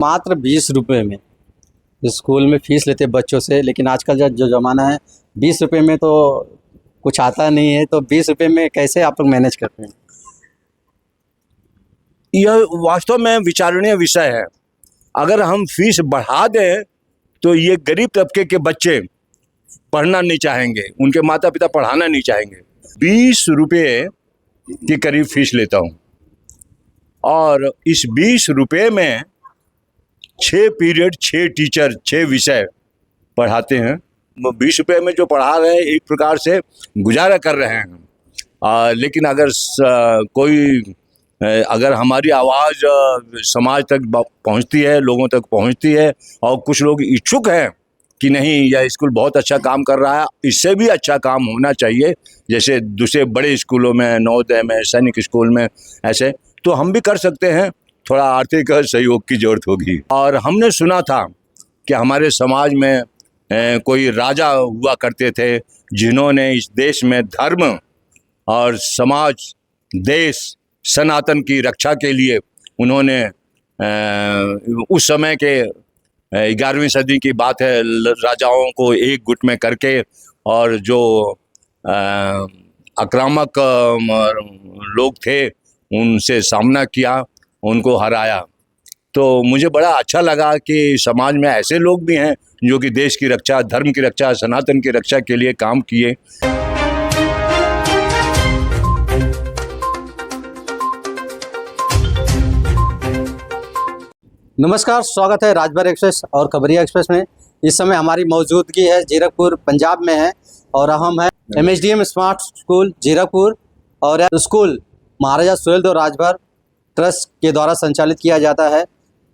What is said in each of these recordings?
मात्र 20 रुपये में स्कूल में फीस लेते बच्चों से। लेकिन आजकल जो ज़माना है 20 रुपये में तो कुछ आता नहीं है, तो 20 रुपये में कैसे आप लोग मैनेज करते हैं? यह वास्तव में विचारणीय विषय है। अगर हम फीस बढ़ा दें तो ये गरीब तबके के बच्चे पढ़ना नहीं चाहेंगे, उनके माता पिता पढ़ाना नहीं चाहेंगे। 20 रुपये के करीब फीस लेता हूँ और इस 20 रुपये में 6 पीरियड, 6 टीचर, 6 विषय पढ़ाते हैं। 20 रुपये में जो पढ़ा रहे हैं एक प्रकार से गुजारा कर रहे हैं। लेकिन अगर हमारी आवाज़ समाज तक पहुंचती है, लोगों तक पहुंचती है और कुछ लोग इच्छुक हैं कि नहीं यह स्कूल बहुत अच्छा काम कर रहा है, इससे भी अच्छा काम होना चाहिए, जैसे दूसरे बड़े स्कूलों में, नवोदय में, सैनिक स्कूल में, ऐसे तो हम भी कर सकते हैं। थोड़ा आर्थिक सहयोग की जरूरत होगी। और हमने सुना था कि हमारे समाज में कोई राजा हुआ करते थे जिन्होंने इस देश में धर्म और समाज, देश, सनातन की रक्षा के लिए उन्होंने उस समय के 11वीं सदी की बात है, राजाओं को एक गुट में करके और जो आक्रामक लोग थे उनसे सामना किया, उनको हराया। तो मुझे बड़ा अच्छा लगा कि समाज में ऐसे लोग भी हैं जो कि देश की रक्षा, धर्म की रक्षा, सनातन की रक्षा के लिए काम किए। नमस्कार, स्वागत है राजभर एक्सप्रेस और खबरिया एक्सप्रेस में। इस समय हमारी मौजूदगी है जीरकपुर, पंजाब में है और हम हैं MSDM स्मार्ट स्कूल जीरकपुर। और यह स्कूल महाराजा सुहेलदेव राजभर ट्रस्ट के द्वारा संचालित किया जाता है।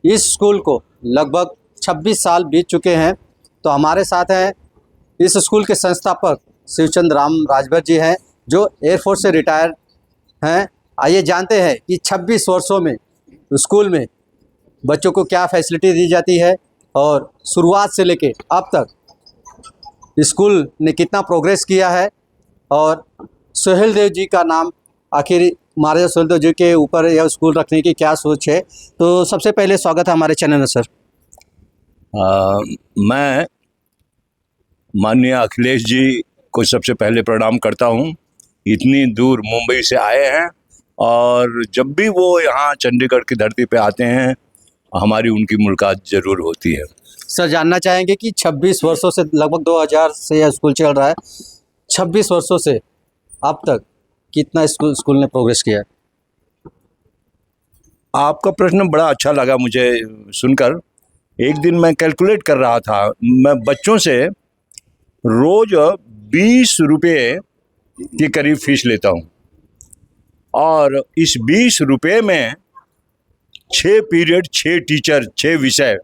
इस स्कूल को लगभग 26 साल बीत चुके हैं। तो हमारे साथ हैं इस स्कूल के संस्थापक शिवचंद्र राम राजभर जी हैं, जो एयरफोर्स से रिटायर हैं। आइए जानते हैं कि 26 वर्षों में स्कूल में बच्चों को क्या फैसिलिटी दी जाती है और शुरुआत से लेके अब तक स्कूल ने कितना प्रोग्रेस किया है, और सुहेलदेव जी का नाम आखिर महाराजा सुहेलदेव जी के ऊपर यह स्कूल रखने की क्या सोच है। तो सबसे पहले स्वागत है हमारे चैनल में सर। मैं माननीय अखिलेश जी को सबसे पहले प्रणाम करता हूं। इतनी दूर मुंबई से आए हैं और जब भी वो यहाँ चंडीगढ़ की धरती पे आते हैं हमारी उनकी मुलाकात ज़रूर होती है। सर, जानना चाहेंगे कि 26 वर्षों से, लगभग 2000 से यह स्कूल चल रहा है, 26 वर्षों से अब तक कितना स्कूल ने प्रोग्रेस किया है? आपका प्रश्न बड़ा अच्छा लगा मुझे सुनकर। एक दिन मैं कैलकुलेट कर रहा था, मैं बच्चों से रोज 20 रुपये के करीब फीस लेता हूँ और इस 20 रुपये में 6 पीरियड, 6 टीचर, 6 विषय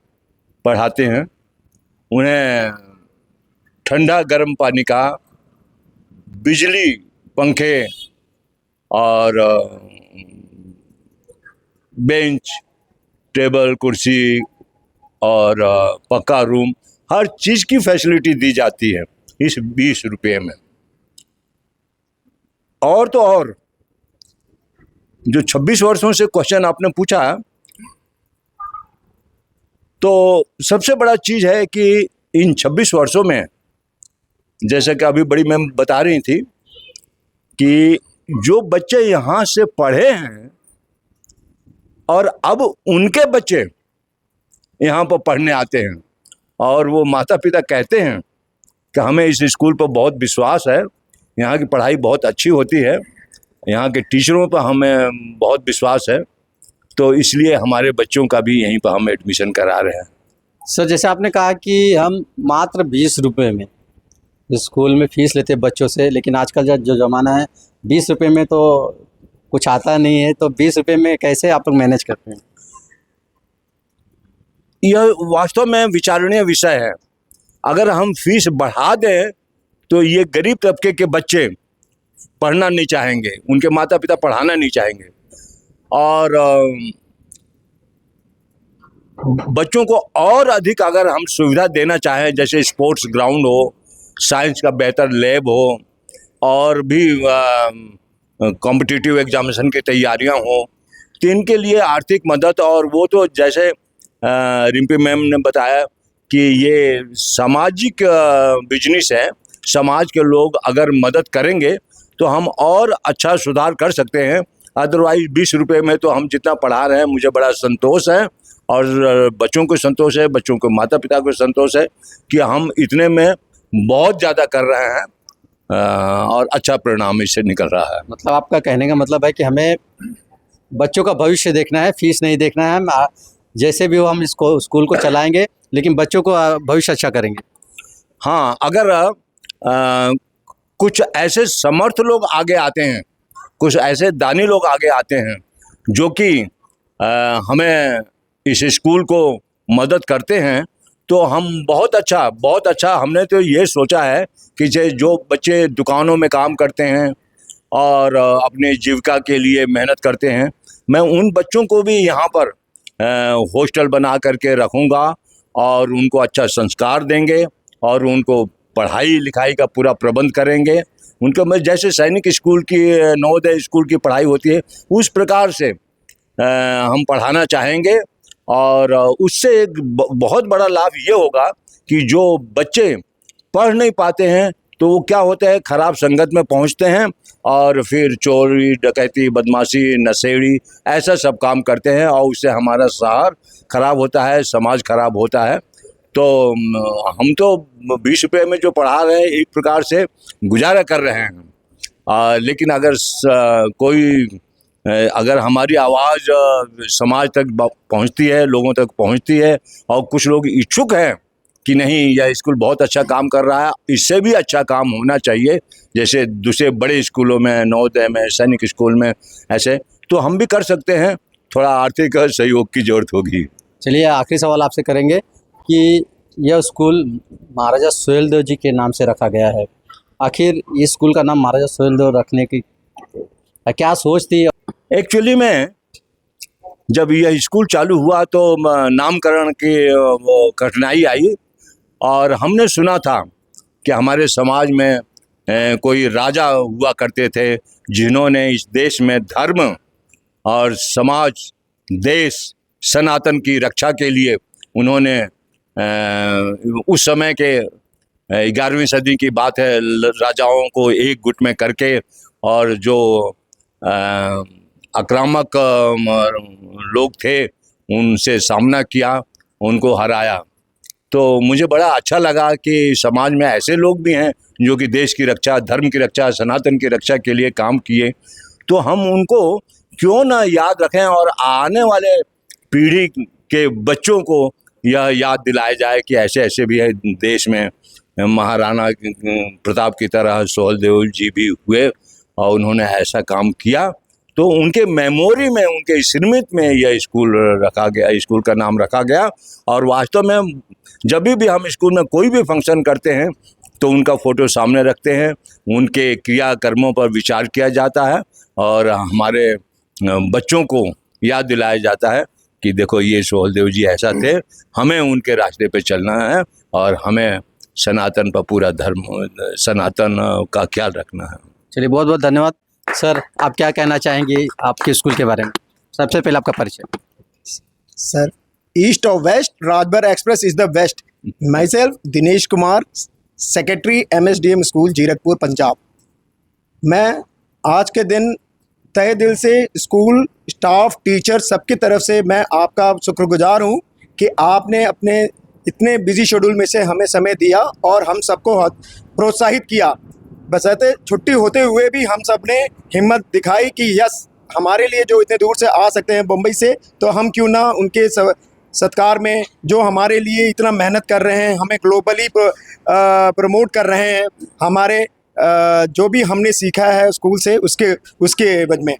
पढ़ाते हैं। उन्हें ठंडा गर्म पानी का, बिजली, पंखे और बेंच, टेबल, कुर्सी और पक्का रूम, हर चीज़ की फैसिलिटी दी जाती है इस 20 रुपये में। और तो और जो 26 वर्षों से क्वेश्चन आपने पूछा, तो सबसे बड़ा चीज़ है कि इन 26 वर्षों में, जैसे कि अभी बड़ी मैम बता रही थी, कि जो बच्चे यहाँ से पढ़े हैं और अब उनके बच्चे यहाँ पर पढ़ने आते हैं और वो माता पिता कहते हैं कि हमें इस स्कूल पर बहुत विश्वास है, यहाँ की पढ़ाई बहुत अच्छी होती है, यहाँ के टीचरों पर हमें बहुत विश्वास है, तो इसलिए हमारे बच्चों का भी यहीं पर हम एडमिशन करा रहे हैं। सर, जैसे आपने कहा कि हम मात्र 20 रुपये में स्कूल में फ़ीस लेते बच्चों से, लेकिन आजकल जो ज़माना है 20 रुपये में तो कुछ आता नहीं है, तो 20 रुपये में कैसे आप लोग मैनेज करते हैं? यह वास्तव में विचारणीय विषय है। अगर हम फीस बढ़ा दें तो ये गरीब तबके के बच्चे पढ़ना नहीं चाहेंगे, उनके माता पिता पढ़ाना नहीं चाहेंगे। और बच्चों को और अधिक अगर हम सुविधा देना चाहें, जैसे स्पोर्ट्स ग्राउंड हो, साइंस का बेहतर लैब हो और भी कॉम्पिटिटिव एग्जामिनेशन की तैयारियां हो, तो इनके लिए आर्थिक मदद, और वो तो जैसे रिम्पी मैम ने बताया कि ये सामाजिक बिजनेस है। समाज के लोग अगर मदद करेंगे तो हम और अच्छा सुधार कर सकते हैं। अदरवाइज 20 रुपये में तो हम जितना पढ़ा रहे हैं, मुझे बड़ा संतोष है और बच्चों को संतोष है, बच्चों को माता पिता को संतोष है कि हम इतने में बहुत ज़्यादा कर रहे हैं और अच्छा परिणाम इससे निकल रहा है। मतलब आपका कहने का मतलब है कि हमें बच्चों का भविष्य देखना है, फीस नहीं देखना है। हम जैसे भी हो हम इसको स्कूल को चलाएंगे, लेकिन बच्चों को भविष्य अच्छा करेंगे। हाँ, अगर कुछ ऐसे समर्थ लोग आगे आते हैं, कुछ ऐसे दानी लोग आगे आते हैं जो कि हमें इस स्कूल को मदद करते हैं, तो हम बहुत अच्छा हमने तो ये सोचा है कि जो बच्चे दुकानों में काम करते हैं और अपने जीविका के लिए मेहनत करते हैं, मैं उन बच्चों को भी यहाँ पर हॉस्टल बना करके रखूँगा और उनको अच्छा संस्कार देंगे और उनको पढ़ाई लिखाई का पूरा प्रबंध करेंगे। उनको मैं जैसे सैनिक स्कूल की, नवोदय स्कूल की पढ़ाई होती है, उस प्रकार से हम पढ़ाना चाहेंगे। और उससे एक बहुत बड़ा लाभ ये होगा कि जो बच्चे पढ़ नहीं पाते हैं तो वो क्या होता है, खराब संगत में पहुंचते हैं और फिर चोरी डकैती बदमाशी नशेड़ी ऐसा सब काम करते हैं और उससे हमारा शहर खराब होता है, समाज खराब होता है। तो हम तो 20 रुपये में जो पढ़ा रहे हैं एक प्रकार से गुजारा कर रहे हैं। लेकिन अगर हमारी आवाज़ समाज तक पहुंचती है, लोगों तक पहुंचती है और कुछ लोग इच्छुक हैं कि नहीं यह स्कूल बहुत अच्छा काम कर रहा है, इससे भी अच्छा काम होना चाहिए जैसे दूसरे बड़े स्कूलों में, नवोदय में, सैनिक स्कूल में, ऐसे तो हम भी कर सकते हैं। थोड़ा आर्थिक सहयोग की जरूरत होगी। चलिए आखिरी सवाल आपसे करेंगे कि यह स्कूल महाराजा सुहेलदेव जी के नाम से रखा गया है। आखिर इस स्कूल का नाम महाराजा सुहेलदेव रखने की क्या सोच थी? एक्चुअली में जब यह स्कूल चालू हुआ तो नामकरण की वो कठिनाई आई और हमने सुना था कि हमारे समाज में कोई राजा हुआ करते थे जिन्होंने इस देश में धर्म और समाज, देश, सनातन की रक्षा के लिए उन्होंने उस समय के 11वीं सदी की बात है, राजाओं को एक गुट में करके और जो आक्रामक लोग थे उनसे सामना किया, उनको हराया। तो मुझे बड़ा अच्छा लगा कि समाज में ऐसे लोग भी हैं जो कि देश की रक्षा, धर्म की रक्षा, सनातन की रक्षा के लिए काम किए। तो हम उनको क्यों ना याद रखें और आने वाले पीढ़ी के बच्चों को यह याद दिलाया जाए कि ऐसे ऐसे भी है देश में। महाराणा प्रताप की तरह सुहेलदेव जी भी हुए और उन्होंने ऐसा काम किया, तो उनके मेमोरी में, उनके स्मृति में यह स्कूल रखा गया, स्कूल का नाम रखा गया। और वास्तव में जब भी हम स्कूल में कोई भी फंक्शन करते हैं तो उनका फ़ोटो सामने रखते हैं, उनके क्रियाकर्मों पर विचार किया जाता है और हमारे बच्चों को याद दिलाया जाता है कि देखो ये सुहेलदेव जी ऐसा थे, हमें उनके रास्ते पे चलना है और हमें सनातन पर पूरा धर्म, सनातन का ख्याल रखना है। चलिए बहुत बहुत धन्यवाद सर। आप क्या कहना चाहेंगे आपके स्कूल के बारे में? सबसे पहले आपका परिचय। सर, ईस्ट और west, Rajbhar express is the best. Myself Dinesh Kumar, secretary MSDM school Zirakpur Punjab. मैं आज के दिन तहे दिल से स्कूल स्टाफ, टीचर सबकी तरफ से मैं आपका शुक्रगुजार हूँ कि आपने अपने इतने बिजी शेड्यूल में से हमें समय दिया और हम सबको प्रोत्साहित किया। बशर्ते छुट्टी होते हुए भी हम सब ने हिम्मत दिखाई कि यस, हमारे लिए जो इतने दूर से आ सकते हैं मुंबई से, तो हम क्यों ना उनके सत्कार में, जो हमारे लिए इतना मेहनत कर रहे हैं, हमें ग्लोबली प्रमोट कर रहे हैं, हमारे जो भी हमने सीखा है स्कूल से उसके एवज में।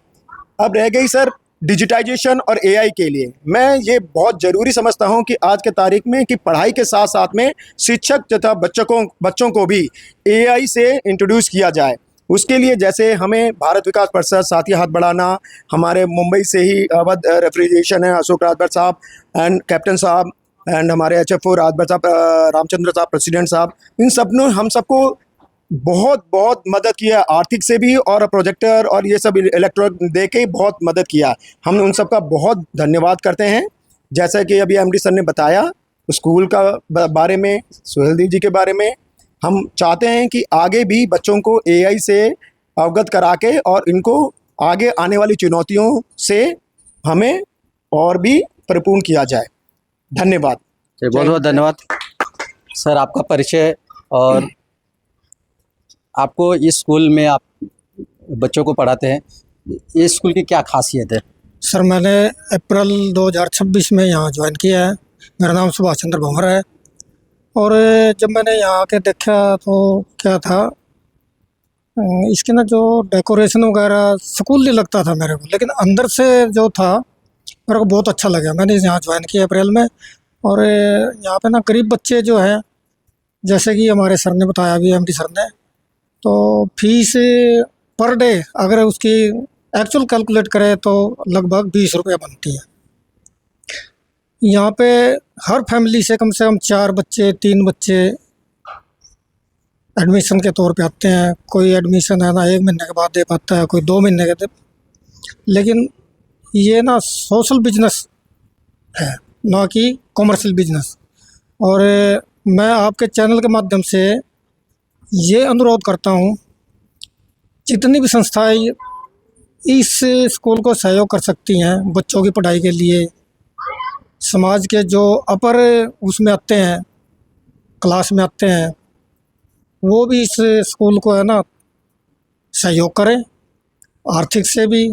अब रह गई सर डिजिटाइजेशन और AI के लिए, मैं ये बहुत ज़रूरी समझता हूँ कि आज के तारीख में कि पढ़ाई के साथ साथ में शिक्षक तथा बच्चों को भी AI से इंट्रोड्यूस किया जाए। उसके लिए जैसे हमें भारत विकास परिषद साथी हाथ बढ़ाना, हमारे मुंबई से ही अवध रेफ्रिजरेशन है, अशोक राजभर साहब एंड कैप्टन साहब एंड हमारे HFO राजभर साहब, रामचंद्र साहब प्रेसिडेंट साहब, इन सब ने हम सबको बहुत मदद किया, आर्थिक से भी और प्रोजेक्टर और ये सब इलेक्ट्रॉनिक दे के बहुत मदद किया। हम उन सब का बहुत धन्यवाद करते हैं। जैसा कि अभी एमडी सर ने बताया स्कूल का बारे में, सुहेल देव जी के बारे में, हम चाहते हैं कि आगे भी बच्चों को एआई से अवगत करा के और इनको आगे आने वाली चुनौतियों से हमें और भी परिपूर्ण किया जाए। धन्यवाद। बहुत बहुत धन्यवाद सर, आपका परिचय और आपको इस स्कूल में आप बच्चों को पढ़ाते हैं, इस स्कूल की क्या खासियत है? सर मैंने अप्रैल 2026 में यहाँ ज्वाइन किया है। मेरा नाम सुभाष चंद्र भंवर है। और जब मैंने यहाँ आके देखा तो क्या था, इसके ना जो डेकोरेशन वगैरह स्कूल नहीं लगता था मेरे को, लेकिन अंदर से जो था मेरे को बहुत अच्छा लगा। मैंने यहाँ ज्वाइन किया अप्रैल में। और यहाँ पे ना गरीब बच्चे जो हैं, जैसे कि हमारे सर ने बताया अभी, एमडी सर ने, तो फीस पर डे अगर उसकी एक्चुअल कैलकुलेट करें तो लगभग 20 रुपये बनती है। यहाँ पे हर फैमिली से कम 4 बच्चे 3 बच्चे एडमिशन के तौर पे आते हैं। कोई एडमिशन है ना 1 महीने के बाद दे पाता है, कोई 2 महीने के दे। लेकिन ये ना सोशल बिजनेस है, ना कि कॉमर्शियल बिजनेस। और मैं आपके चैनल के माध्यम से ये अनुरोध करता हूँ, जितनी भी संस्थाएं इस स्कूल को सहयोग कर सकती हैं बच्चों की पढ़ाई के लिए, समाज के जो अपर उसमें आते हैं, क्लास में आते हैं, वो भी इस स्कूल को है ना सहयोग करें, आर्थिक से भी,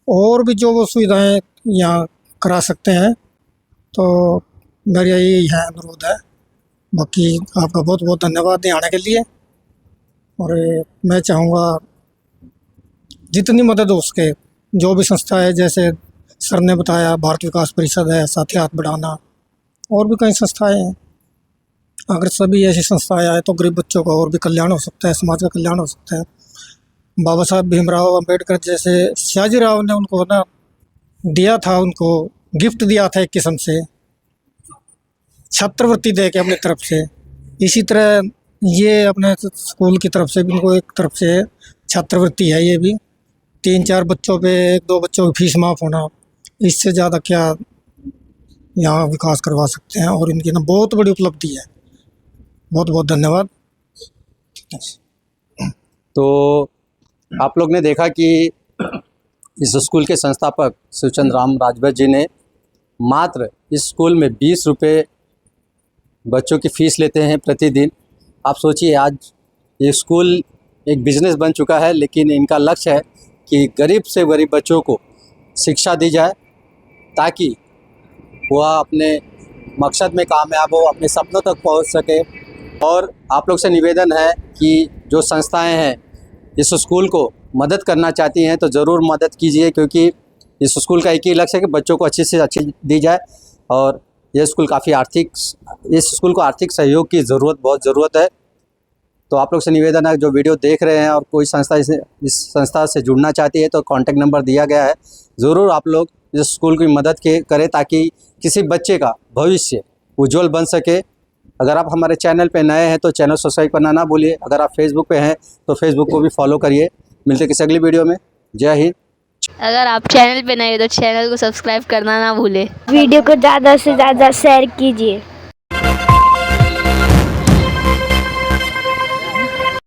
और भी जो वो सुविधाएं यहाँ करा सकते हैं। तो मेरा यही है अनुरोध है। बाकी आपका बहुत बहुत धन्यवाद यहाँ आने के लिए। और मैं चाहूँगा जितनी मदद हो सके, जो भी संस्था है, जैसे सर ने बताया भारत विकास परिषद है, साथी हाथ बढ़ाना, और भी कई संस्थाएं हैं। अगर सभी ऐसी संस्थाएं आए तो गरीब बच्चों का और भी कल्याण हो सकता है, समाज का कल्याण हो सकता है। बाबा साहब भीमराव अंबेडकर जैसे शाहजीराव ने उनको ना दिया था, उनको गिफ्ट दिया था एक किस्म से, छात्रवृत्ति दे के अपनी तरफ से। इसी तरह ये अपने स्कूल की तरफ से भी इनको एक तरफ से छात्रवृत्ति है। ये भी 3-4 बच्चों पे 1-2 बच्चों की फीस माफ़ होना, इससे ज़्यादा क्या यहाँ विकास करवा सकते हैं। और इनकी ना बहुत बड़ी उपलब्धि है। बहुत बहुत धन्यवाद। तो आप लोग ने देखा कि इस स्कूल के संस्थापक शिवचंद्र राम राजभर जी ने मात्र इस स्कूल में 20 रुपये बच्चों की फ़ीस लेते हैं प्रतिदिन। आप सोचिए, आज ये स्कूल एक बिज़नेस बन चुका है, लेकिन इनका लक्ष्य है कि गरीब से गरीब बच्चों को शिक्षा दी जाए, ताकि वह अपने मकसद में कामयाब हो, अपने सपनों तक पहुंच सके। और आप लोग से निवेदन है कि जो संस्थाएं हैं इस स्कूल को मदद करना चाहती हैं तो ज़रूर मदद कीजिए, क्योंकि इस स्कूल का एक ही लक्ष्य है कि बच्चों को अच्छी से अच्छी दी जाए। और यह स्कूल काफ़ी इस स्कूल को आर्थिक सहयोग की बहुत ज़रूरत है। तो आप लोग से निवेदन है, जो वीडियो देख रहे हैं और कोई संस्था इस संस्था से जुड़ना चाहती है तो कांटेक्ट नंबर दिया गया है। ज़रूर आप लोग इस स्कूल की मदद करें, ताकि किसी बच्चे का भविष्य उज्जवल बन सके। अगर आप हमारे चैनल पे नए हैं तो चैनल सब्सक्राइब करना ना भूलिए। अगर आप फेसबुक पे हैं तो फेसबुक को भी फॉलो करिए। मिलते हैं किसी अगली वीडियो में। जय हिंद। अगर आप चैनल पे नए हो तो चैनल को सब्सक्राइब करना ना भूलें। वीडियो को ज़्यादा से ज़्यादा शेयर कीजिए।